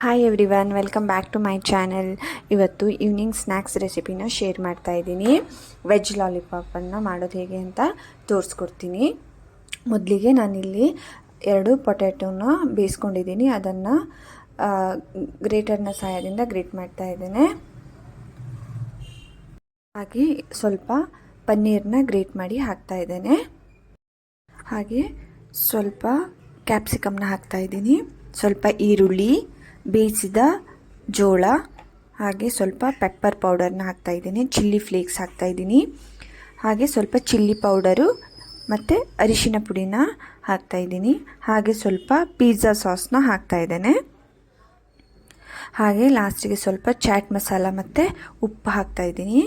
Hi everyone, welcome back to my channel. ಇವತ್ತು evening snacks ರೆಸಿಪಿನ share ಮಾಡ್ತಾ ಇದ್ದೀನಿ. ವೆಜ್ ಲಾಲಿಪಾಪನ್ನು ಮಾಡೋದು ಹೇಗೆ ಅಂತ ತೋರಿಸ್ಕೊಡ್ತೀನಿ. ಮೊದಲಿಗೆ ನಾನಿಲ್ಲಿ 2 ಪೊಟ್ಯಾಟೋನ ಬೇಯಿಸ್ಕೊಂಡಿದ್ದೀನಿ. ಅದನ್ನು ಗ್ರೇಟರ್ನ ಸಹಾಯದಿಂದ ಗ್ರೇಟ್ ಮಾಡ್ತಾ ಇದ್ದೇನೆ. ಹಾಗೆ ಸ್ವಲ್ಪ ಪನ್ನೀರನ್ನ ಗ್ರೇಟ್ ಮಾಡಿ ಹಾಕ್ತಾ ಇದ್ದೇನೆ. ಹಾಗೆ ಸ್ವಲ್ಪ ಕ್ಯಾಪ್ಸಿಕಮ್ನ ಹಾಕ್ತಾ ಇದ್ದೀನಿ. ಸ್ವಲ್ಪ ಈರುಳ್ಳಿ, ಬೇಯಿಸಿದ ಜೋಳ, ಹಾಗೆ ಸ್ವಲ್ಪ ಪೆಪ್ಪರ್ ಪೌಡರ್ನ ಹಾಕ್ತಾಯಿದ್ದೀನಿ. ಚಿಲ್ಲಿ ಫ್ಲೇಕ್ಸ್ ಹಾಕ್ತಾಯಿದ್ದೀನಿ. ಹಾಗೆ ಸ್ವಲ್ಪ ಚಿಲ್ಲಿ ಪೌಡರು ಮತ್ತು ಅರಿಶಿನ ಪುಡಿನ ಹಾಕ್ತಾಯಿದ್ದೀನಿ. ಹಾಗೆ ಸ್ವಲ್ಪ ಪಿಜ್ಜಾ ಸಾಸ್ನ ಹಾಕ್ತಾಯಿದ್ದೇನೆ. ಹಾಗೆ ಲಾಸ್ಟಿಗೆ ಸ್ವಲ್ಪ ಚಾಟ್ ಮಸಾಲ ಮತ್ತು ಉಪ್ಪು ಹಾಕ್ತಾಯಿದ್ದೀನಿ.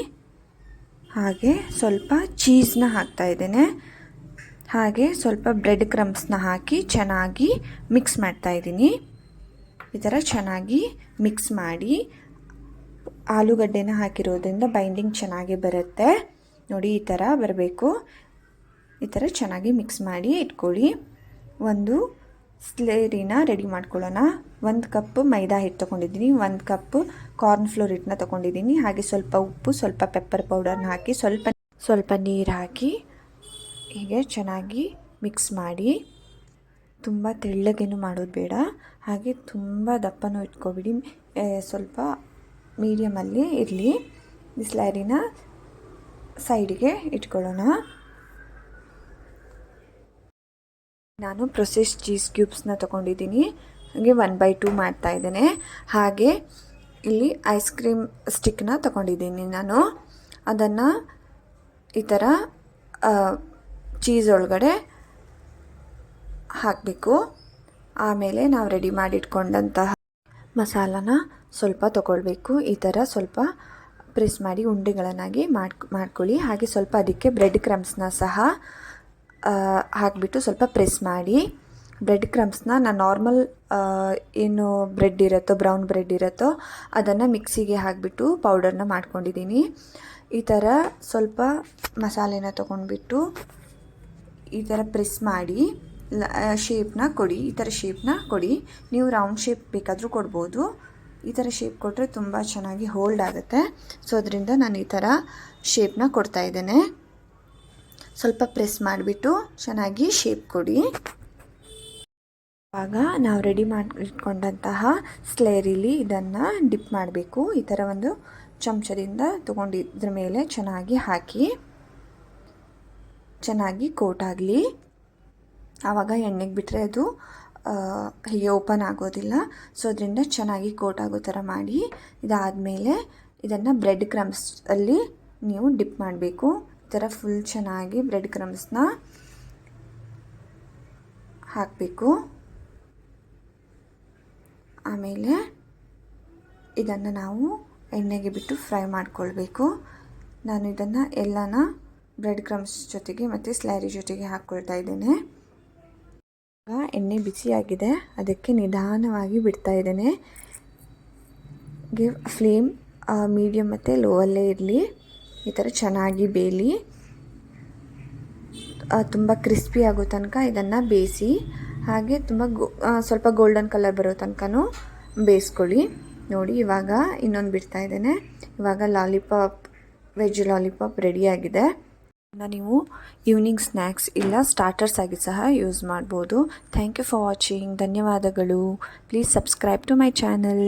ಹಾಗೆ ಸ್ವಲ್ಪ ಚೀಸ್ನ ಹಾಕ್ತಾಯಿದ್ದೇನೆ. ಹಾಗೆ ಸ್ವಲ್ಪ ಬ್ರೆಡ್ ಕ್ರಮ್ಸ್ನ ಹಾಕಿ ಚೆನ್ನಾಗಿ ಮಿಕ್ಸ್ ಮಾಡ್ತಾಯಿದ್ದೀನಿ. ಈ ಥರ ಚೆನ್ನಾಗಿ ಮಿಕ್ಸ್ ಮಾಡಿ, ಆಲೂಗಡ್ಡೆನ ಹಾಕಿರೋದ್ರಿಂದ ಬೈಂಡಿಂಗ್ ಚೆನ್ನಾಗಿ ಬರುತ್ತೆ. ನೋಡಿ, ಈ ಥರ ಬರಬೇಕು. ಈ ಥರ ಚೆನ್ನಾಗಿ ಮಿಕ್ಸ್ ಮಾಡಿ ಇಟ್ಕೊಳ್ಳಿ. ಒಂದು ಸ್ಲೇರಿನ ರೆಡಿ ಮಾಡ್ಕೊಳ್ಳೋಣ. 1 ಕಪ್ ಮೈದಾ ಹಿಟ್ಟು ತೊಗೊಂಡಿದ್ದೀನಿ, 1 ಕಪ್ ಕಾರ್ನ್ ಫ್ಲೋರ್ ಹಿಟ್ಟನ್ನ ತೊಗೊಂಡಿದ್ದೀನಿ. ಹಾಗೆ ಸ್ವಲ್ಪ ಉಪ್ಪು, ಸ್ವಲ್ಪ ಪೆಪ್ಪರ್ ಪೌಡರ್ನ ಹಾಕಿ ಸ್ವಲ್ಪ ನೀರು ಹಾಕಿ ಹೀಗೆ ಚೆನ್ನಾಗಿ ಮಿಕ್ಸ್ ಮಾಡಿ. ತುಂಬ ತೆಳ್ಳಗೇನು ಮಾಡೋದು ಬೇಡ, ಹಾಗೆ ತುಂಬ ದಪ್ಪನೂ ಇಟ್ಕೊಬಿಡಿ. ಸ್ವಲ್ಪ ಮೀಡಿಯಮಲ್ಲಿ ಇರಲಿ. ಈ ಸ್ಲೈರಿನ ಸೈಡಿಗೆ ಇಟ್ಕೊಳ್ಳೋಣ. ನಾನು ಪ್ರೊಸೆಸ್ ಚೀಸ್ ಕ್ಯೂಬ್ಸ್ನ ತೊಗೊಂಡಿದ್ದೀನಿ. ಹಾಗೆ 1/2 ಮಾಡ್ತಾ ಇದ್ದೇನೆ. ಹಾಗೆ ಇಲ್ಲಿ ಐಸ್ ಕ್ರೀಮ್ ಸ್ಟಿಕ್ನ ತೊಗೊಂಡಿದ್ದೀನಿ ನಾನು. ಅದನ್ನು ಈ ಥರ ಚೀಸ್ ಒಳಗಡೆ ಹಾಕಬೇಕು. ಆಮೇಲೆ ನಾವು ರೆಡಿ ಮಾಡಿಟ್ಕೊಂಡಂತಹ ಮಸಾಲಾನ ಸ್ವಲ್ಪ ತೊಗೊಳ್ಬೇಕು. ಈ ಥರ ಸ್ವಲ್ಪ ಪ್ರೆಸ್ ಮಾಡಿ ಉಂಡೆಗಳನ್ನಾಗಿ ಮಾಡ್ಕೊಳ್ಳಿ. ಹಾಗೆ ಸ್ವಲ್ಪ ಅದಕ್ಕೆ ಬ್ರೆಡ್ ಕ್ರಮ್ಸ್ನ ಸಹ ಹಾಕಿಬಿಟ್ಟು ಸ್ವಲ್ಪ ಪ್ರೆಸ್ ಮಾಡಿ. ಬ್ರೆಡ್ ಕ್ರಮ್ಸ್ನ ನಾನು ನಾರ್ಮಲ್ ಏನು ಬ್ರೆಡ್ ಇರುತ್ತೋ, ಬ್ರೌನ್ ಬ್ರೆಡ್ ಇರುತ್ತೋ, ಅದನ್ನು ಮಿಕ್ಸಿಗೆ ಹಾಕಿಬಿಟ್ಟು ಪೌಡರ್ನ ಮಾಡ್ಕೊಂಡಿದ್ದೀನಿ. ಈ ಥರ ಸ್ವಲ್ಪ ಮಸಾಲೆನ ತೊಗೊಂಡ್ಬಿಟ್ಟು ಈ ಥರ ಪ್ರೆಸ್ ಮಾಡಿ ಶೇಪ್ನ ಕೊಡಿ. ಈ ಥರ ಶೇಪ್ನ ಕೊಡಿ. ನೀವು ರೌಂಡ್ ಶೇಪ್ ಬೇಕಾದರೂ ಕೊಡ್ಬೋದು. ಈ ಥರ ಶೇಪ್ ಕೊಟ್ಟರೆ ತುಂಬ ಚೆನ್ನಾಗಿ ಹೋಲ್ಡ್ ಆಗುತ್ತೆ. ಸೊ ಅದರಿಂದ ನಾನು ಈ ಥರ ಶೇಪ್ನ ಕೊಡ್ತಾ ಇದ್ದೇನೆ. ಸ್ವಲ್ಪ ಪ್ರೆಸ್ ಮಾಡಿಬಿಟ್ಟು ಚೆನ್ನಾಗಿ ಶೇಪ್ ಕೊಡಿ. ಆವಾಗ ನಾವು ರೆಡಿ ಮಾಡಿಟ್ಕೊಂಡಂತಹ ಸ್ಲೇರಿಲಿ ಇದನ್ನು ಡಿಪ್ ಮಾಡಬೇಕು. ಈ ಥರ ಒಂದು ಚಮಚದಿಂದ ತೊಗೊಂಡಿದ್ರ ಮೇಲೆ ಚೆನ್ನಾಗಿ ಹಾಕಿ ಚೆನ್ನಾಗಿ ಕೋಟ್ ಆಗಲಿ. ಆವಾಗ ಎಣ್ಣೆಗೆ ಬಿಟ್ಟರೆ ಅದು ಹೀಗೆ ಓಪನ್ ಆಗೋದಿಲ್ಲ. ಸೊ ಅದರಿಂದ ಚೆನ್ನಾಗಿ ಕೋಟ್ ಆಗೋ ಥರ ಮಾಡಿ. ಇದಾದಮೇಲೆ ಇದನ್ನು ಬ್ರೆಡ್ ಕ್ರಮ್ಸಲ್ಲಿ ನೀವು ಡಿಪ್ ಮಾಡಬೇಕು. ಈ ಥರ ಫುಲ್ ಚೆನ್ನಾಗಿ ಬ್ರೆಡ್ ಕ್ರಮ್ಸ್ನ ಹಾಕಬೇಕು. ಆಮೇಲೆ ಇದನ್ನು ನಾವು ಎಣ್ಣೆಗೆ ಬಿಟ್ಟು ಫ್ರೈ ಮಾಡ್ಕೊಳ್ಬೇಕು. ನಾನು ಇದನ್ನು ಎಲ್ಲನ ಬ್ರೆಡ್ ಕ್ರಮ್ಸ್ ಜೊತೆಗೆ ಮತ್ತು ಸ್ಲೈರಿ ಜೊತೆಗೆ ಹಾಕ್ಕೊಳ್ತಾ ಇದ್ದೇನೆ. ಎಣ್ಣೆ ಬಿಸಿಯಾಗಿದೆ, ಅದಕ್ಕೆ ನಿಧಾನವಾಗಿ ಬಿಡ್ತಾ ಇದ್ದೇನೆ. ಫ್ಲೇಮ್ ಮೀಡಿಯಮ್ ಮತ್ತು ಲೋವಲ್ಲೇ ಇರಲಿ. ಈ ಥರ ಚೆನ್ನಾಗಿ ಬೇಯಲಿ. ತುಂಬ ಕ್ರಿಸ್ಪಿ ಆಗೋ ತನಕ ಇದನ್ನು ಬೇಯಿಸಿ. ಹಾಗೆ ತುಂಬ ಸ್ವಲ್ಪ ಗೋಲ್ಡನ್ ಕಲರ್ ಬರೋ ತನಕನೂ ಬೇಯಿಸ್ಕೊಳ್ಳಿ. ನೋಡಿ, ಇವಾಗ ಇನ್ನೊಂದು ಬಿಡ್ತಾ ಇದ್ದೇನೆ. ಇವಾಗ ವೆಜ್ ಲಾಲಿಪಾಪ್ ರೆಡಿಯಾಗಿದೆ. ನೀವು ಈವ್ನಿಂಗ್ ಸ್ನ್ಯಾಕ್ಸ್ ಇಲ್ಲ ಸ್ಟಾರ್ಟರ್ಸ್ ಆಗಿ ಸಹ ಯೂಸ್ ಮಾಡ್ಬೋದು. Thank you for watching. ಧನ್ಯವಾದಗಳು. Please subscribe to my channel.